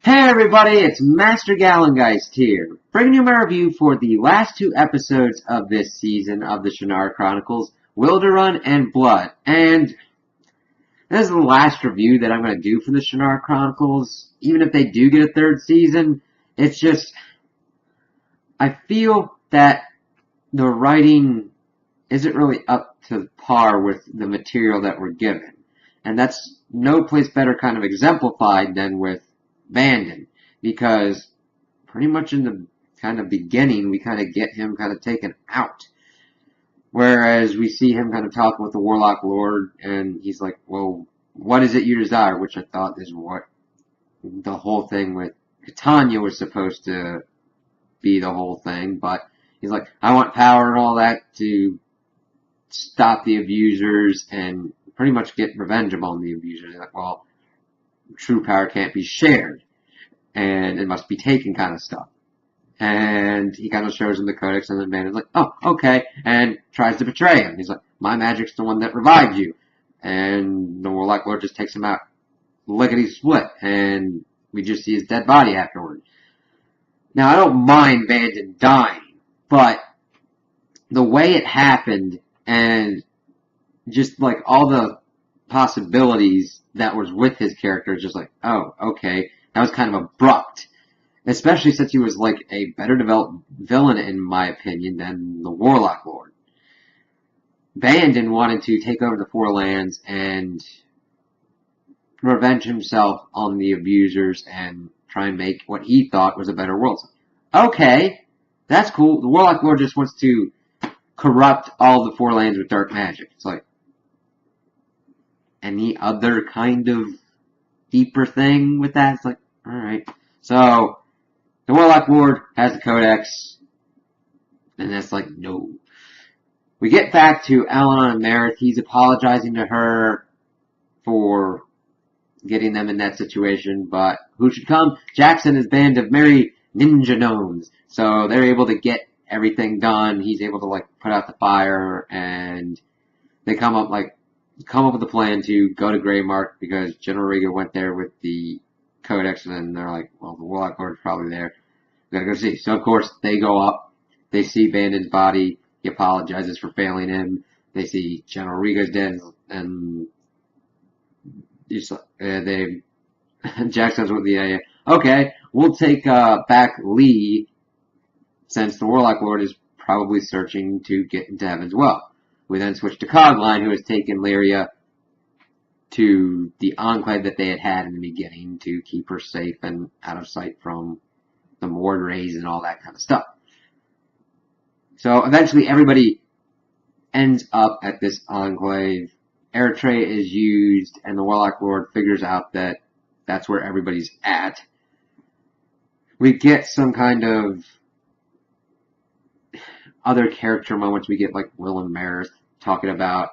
Hey everybody, it's Master Gallengeist here, bringing you my review for the last two episodes of this season of the Shannara Chronicles, Wilderun and Blood. And this is the last review that I'm going to do for the Shannara Chronicles. Even if they do get a third season, it's just, I feel that the writing isn't really up to par with the material that we're given. And that's no place better kind of exemplified than with Bandon, because pretty much in the kind of beginning we kind of get him kind of taken out, whereas we see him kind of talking with the Warlock Lord, and he's like, well, what is it you desire? Which I thought is what the whole thing with Tanya was supposed to be, the whole thing, but he's like, I want power and all that to stop the abusers and pretty much get revenge upon the abusers. Like, well, true power can't be shared, and it must be taken, kind of stuff. And he kind of shows him the codex, and the man is like, oh, okay, and tries to betray him. He's like, my magic's the one that revived you. And the Warlock Lord just takes him out lickety-split, and we just see his dead body afterward. Now, I don't mind Bandon dying, but the way it happened, and just like all the possibilities that was with his character, is just like, oh, okay, that was kind of abrupt. Especially since he was like a better developed villain, in my opinion, than the Warlock Lord. Bandon wanted to take over the Four Lands and revenge himself on the abusers and try and make what he thought was a better world. Okay, that's cool. The Warlock Lord just wants to corrupt all the Four Lands with dark magic. It's like, any other kind of deeper thing with that? It's like, alright. So, the Warlock Lord has the codex, and that's like, no. We get back to Al-Anon and Marith. He's apologizing to her for getting them in that situation, but who should come? Jackson and his band of merry ninja gnomes. So they're able to get everything done. He's able to like put out the fire, and they come up with a plan to go to Greymark because General Riga went there with the codex, and then they're like, well, the Warlock Lord's probably there. We gotta go see. So, of course, they go up. They see Bandon's body. He apologizes for failing him. They see General Riga's dead, and Jack says with the idea, okay, we'll take back Lee, since the Warlock Lord is probably searching to get into heaven as well. We then switch to Cogline, who has taken Lyria to the enclave that they had in the beginning to keep her safe and out of sight from the Mord rays and all that kind of stuff. So eventually everybody ends up at this enclave. Eritrea is used, and the Warlock Lord figures out that that's where everybody's at. We get some kind of other character moments. We get like Will and Marith talking about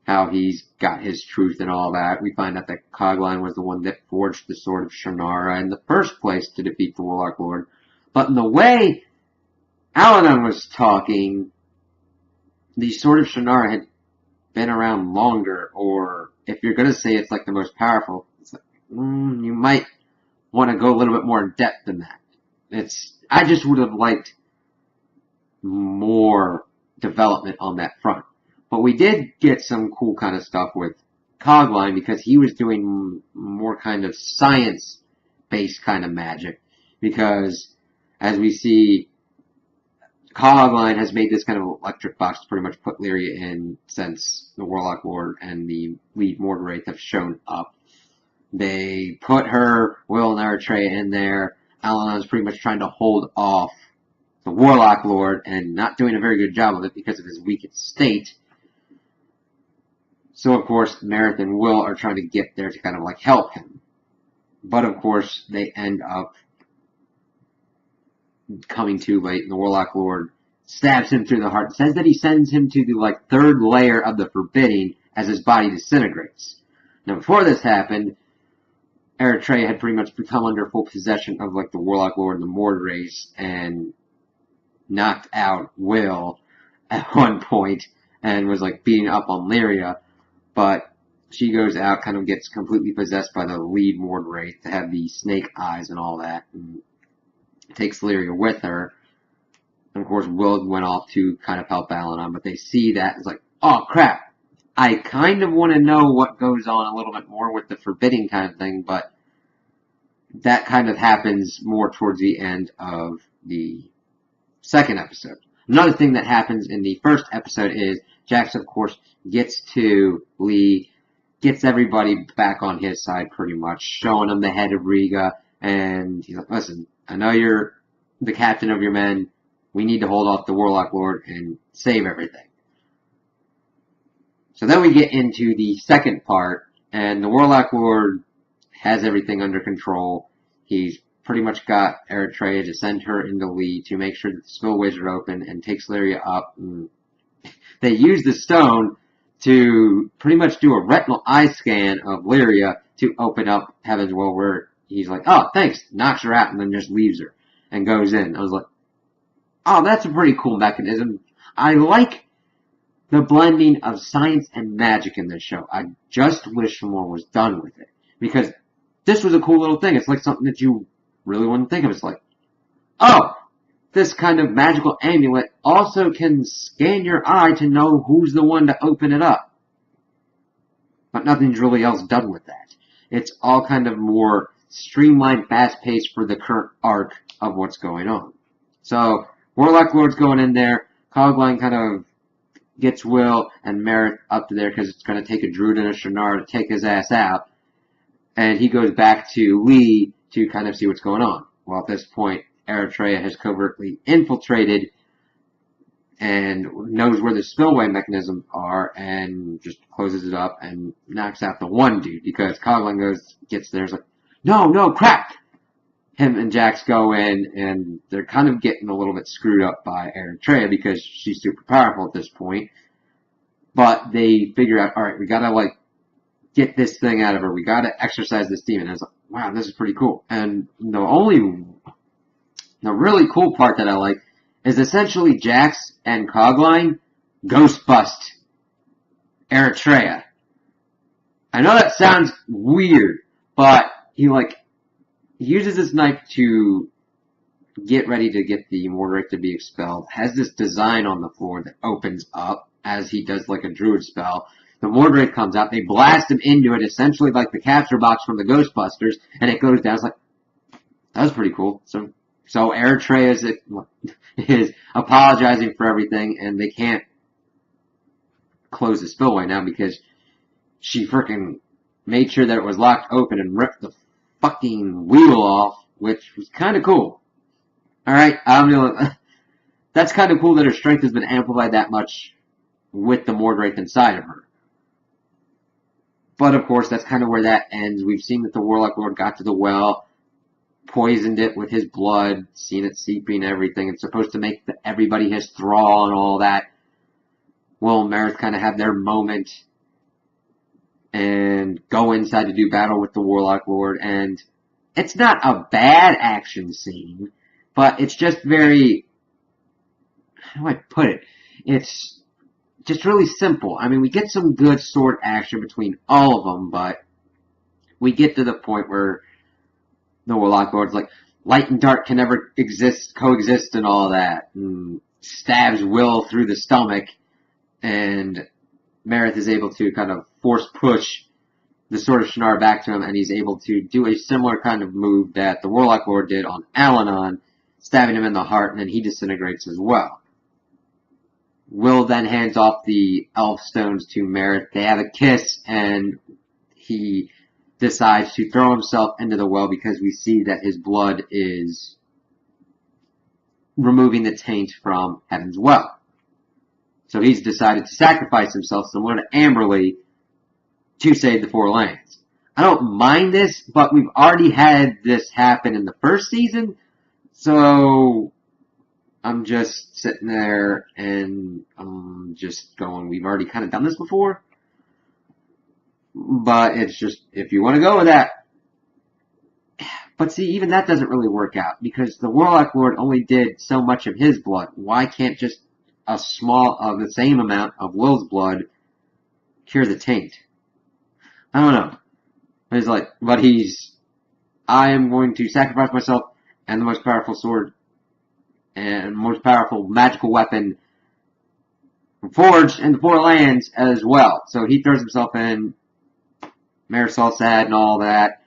how he's got his truth and all that. We find out that Cogline was the one that forged the Sword of Shannara in the first place to defeat the Warlock Lord. But in the way Al-Anon was talking, the Sword of Shannara had been around longer, or if you're going to say it's like the most powerful, it's like, you might want to go a little bit more in depth than that. I just would have liked more development on that front. But we did get some cool kind of stuff with Cogline, because he was doing more kind of science-based kind of magic. Because, as we see, Cogline has made this kind of electric box to pretty much put Lyria in, since the Warlock Lord and the lead Mord Wraith have shown up. They put her, Will, and Eritrea in there. Al-Anon is pretty much trying to hold off the Warlock Lord, and not doing a very good job of it because of his weakened state. So, of course, Marith and Will are trying to get there to kind of like help him. But, of course, they end up coming too late, and the Warlock Lord stabs him through the heart. Says that he sends him to the like third layer of the Forbidding as his body disintegrates. Now, before this happened, Eritrea had pretty much become under full possession of like the Warlock Lord and the Mord race, and knocked out Will at one point, and was like beating up on Lyria. But she goes out, kind of gets completely possessed by the lead ward wraith to have the snake eyes and all that, and takes Lyria with her. And of course, Will went off to kind of help Al-Anon, but they see that, it's like, oh crap, I kind of want to know what goes on a little bit more with the forbidding kind of thing, but that kind of happens more towards the end of the second episode. Another thing that happens in the first episode is Jax, of course, gets to Lee, gets everybody back on his side pretty much, showing him the head of Riga, and he's like, listen, I know you're the captain of your men, we need to hold off the Warlock Lord and save everything. So then we get into the second part, and the Warlock Lord has everything under control. He's pretty much got Eritrea to send her into Lee to make sure that the spillways are open and takes Lyria up. And they use the stone to pretty much do a retinal eye scan of Lyria to open up Heaven's Well, where he's like, oh, thanks, knocks her out and then just leaves her and goes in. I was like, oh, that's a pretty cool mechanism. I like the blending of science and magic in this show. I just wish more was done with it, because this was a cool little thing. It's like something that you really wouldn't think of. It's like, oh, this kind of magical amulet also can scan your eye to know who's the one to open it up. But nothing's really else done with that. It's all kind of more streamlined, fast-paced for the current arc of what's going on. So, Warlock Lord's going in there. Cogline kind of gets Will and Merritt up to there because it's going to take a Druid and a Shannara to take his ass out. And he goes back to Lee to kind of see what's going on. Well, at this point, Eritrea has covertly infiltrated and knows where the spillway mechanisms are and just closes it up and knocks out the one dude, because Coughlin gets there, is like, no, crap! Him and Jax go in, and they're kind of getting a little bit screwed up by Eritrea because she's super powerful at this point. But they figure out, alright, we gotta, get this thing out of her. We gotta exorcise this demon. And I was like, wow, this is pretty cool. And the really cool part that I like is essentially Jax and Cogline ghost bust Eritrea. I know that sounds weird, but he uses this knife to get ready to get the Mordred to be expelled, has this design on the floor that opens up as he does a druid spell. The Mordred comes out, they blast him into it, essentially like the capture box from the Ghostbusters, and it goes down. It's like, that was pretty cool. So Eritrea is apologizing for everything, and they can't close the spillway now because she freaking made sure that it was locked open and ripped the fucking wheel off, which was kind of cool. Alright, that's kind of cool that her strength has been amplified that much with the Mordred inside of her. But of course, that's kind of where that ends. We've seen that the Warlock Lord got to the well, poisoned it with his blood, seen it seeping and everything. It's supposed to make everybody his thrall and all that. Will and Merith kind of have their moment and go inside to do battle with the Warlock Lord. And it's not a bad action scene, but it's just very, how do I put it? It's just really simple. I mean, we get some good sword action between all of them, but we get to the point where the Warlock Lord's like, light and dark can never coexist and all that, and stabs Will through the stomach, and Merith is able to kind of force push the Sword of Shannara back to him, and he's able to do a similar kind of move that the Warlock Lord did on Al-Anon, stabbing him in the heart, and then he disintegrates as well. Will then hands off the elf stones to Merith. They have a kiss, and he decides to throw himself into the well because we see that his blood is removing the taint from Heaven's Well. So he's decided to sacrifice himself, similar to Amberley, to save the Four Lands. I don't mind this, but we've already had this happen in the first season, so I'm just sitting there and just going, we've already kind of done this before. But it's just, if you want to go with that. But see, even that doesn't really work out, because the Warlock Lord only did so much of his blood. Why can't just the same amount of Will's blood cure the taint? I don't know. He's like, but I am going to sacrifice myself and the most powerful sword and most powerful magical weapon forged in the Four Lands as well. So he throws himself in. Marisol's sad and all that.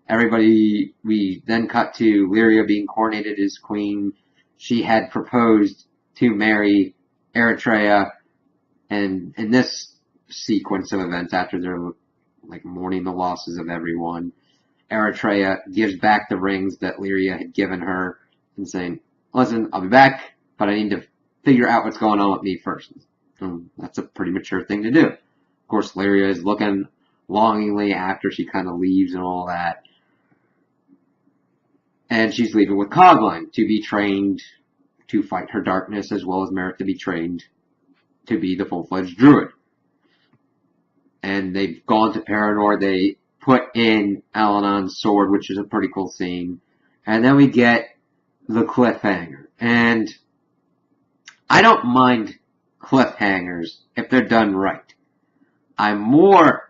Everybody, we then cut to Lyria being coronated as queen. She had proposed to marry Eritrea, and in this sequence of events, after they're like mourning the losses of everyone, Eritrea gives back the rings that Lyria had given her and saying, listen, I'll be back, but I need to figure out what's going on with me first. That's a pretty mature thing to do. Of course, Lyria is looking longingly after she kind of leaves and all that. And she's leaving with Coughlin to be trained to fight her darkness, as well as Merrick to be trained to be the full-fledged druid. And they've gone to Paranor. They put in Alanon's sword, which is a pretty cool scene. And then we get the cliffhanger. And I don't mind cliffhangers if they're done right. I'm more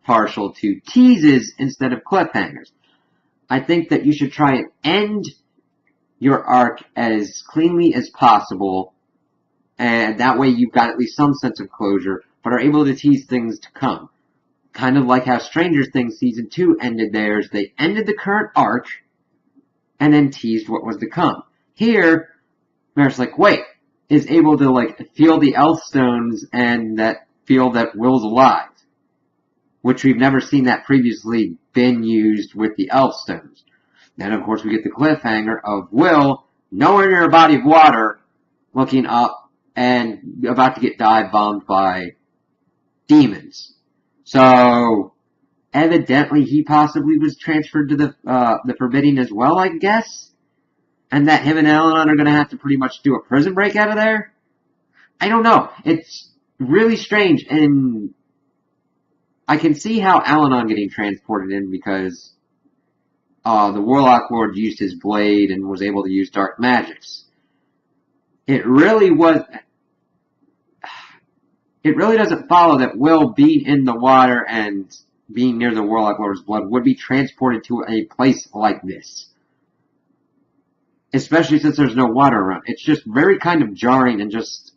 partial to teases instead of cliffhangers. I think that you should try and end your arc as cleanly as possible, and that way you've got at least some sense of closure, but are able to tease things to come. Kind of like how Stranger Things Season 2 ended theirs. They ended the current arc, and then teased what was to come. Here, Merrick's like, wait, is able to like feel the elf stones and that feel that Will's alive, which we've never seen that previously been used with the elf stones. Then, of course, we get the cliffhanger of Will nowhere near a body of water, looking up and about to get dive bombed by demons. So, evidently, he possibly was transferred to the Forbidding as well, I guess. And that him and Alanon are going to have to pretty much do a prison break out of there? I don't know. It's really strange, and I can see how Alanon getting transported in because the Warlock Lord used his blade and was able to use dark magics. It really doesn't follow that Will being in the water and being near the Warlock Lord's blood would be transported to a place like this. Especially since there's no water around. It's just very kind of jarring and just...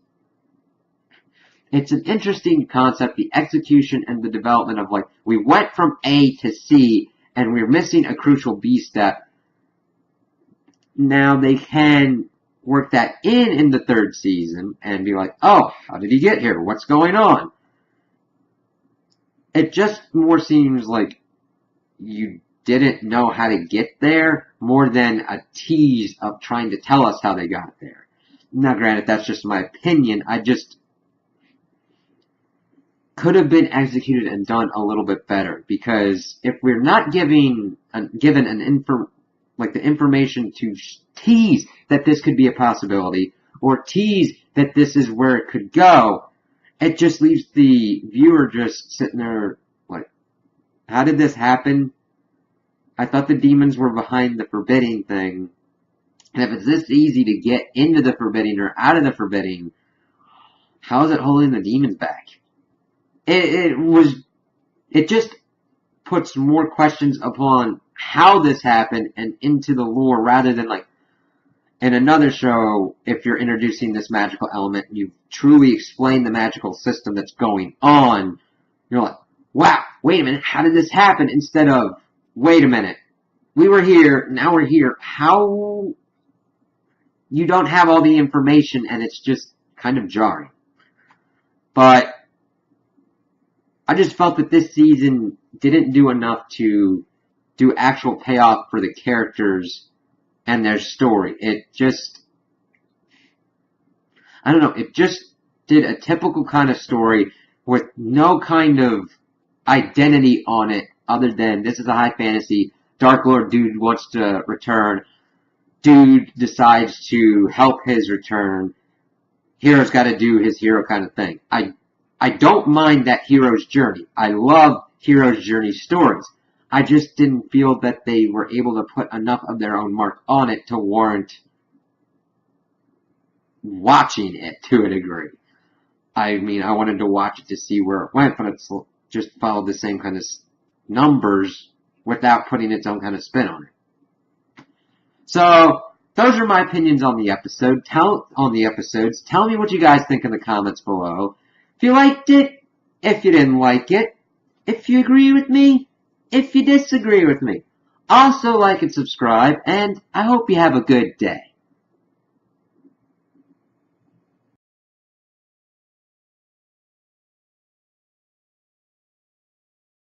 It's an interesting concept, the execution and the development of, like, we went from A to C, and we're missing a crucial B step. Now they can work that in the third season, and be like, oh, how did he get here? What's going on? It just more seems like you didn't know how to get there, more than a tease of trying to tell us how they got there. Now, granted, that's just my opinion. I just... could have been executed and done a little bit better, because if we're not given the information to tease that this could be a possibility, or tease that this is where it could go, it just leaves the viewer just sitting there like, how did this happen? I thought the demons were behind the forbidding thing, and if it's this easy to get into the forbidding or out of the forbidding, how is it holding the demons back? It just puts more questions upon how this happened and into the lore, rather than like in another show, if you're introducing this magical element, you truly explain the magical system that's going on, you're like, wow, wait a minute, how did this happen? Instead of, wait a minute, we were here, now we're here, how? You don't have all the information, and it's just kind of jarring. But I just felt that this season didn't do enough to do actual payoff for the characters and their story. It just, I don't know, it just did a typical kind of story with no kind of identity on it other than this is a high fantasy, Dark Lord dude wants to return, dude decides to help his return, hero's got to do his hero kind of thing. I don't mind that hero's journey. I love hero's journey stories. I just didn't feel that they were able to put enough of their own mark on it to warrant watching it to a degree. I mean, I wanted to watch it to see where it went, but it's just followed the same kind of numbers without putting its own kind of spin on it. So those are my opinions on the episode. Tell me what you guys think in the comments below. If you liked it, if you didn't like it, if you agree with me, if you disagree with me. Also like and subscribe, and I hope you have a good day.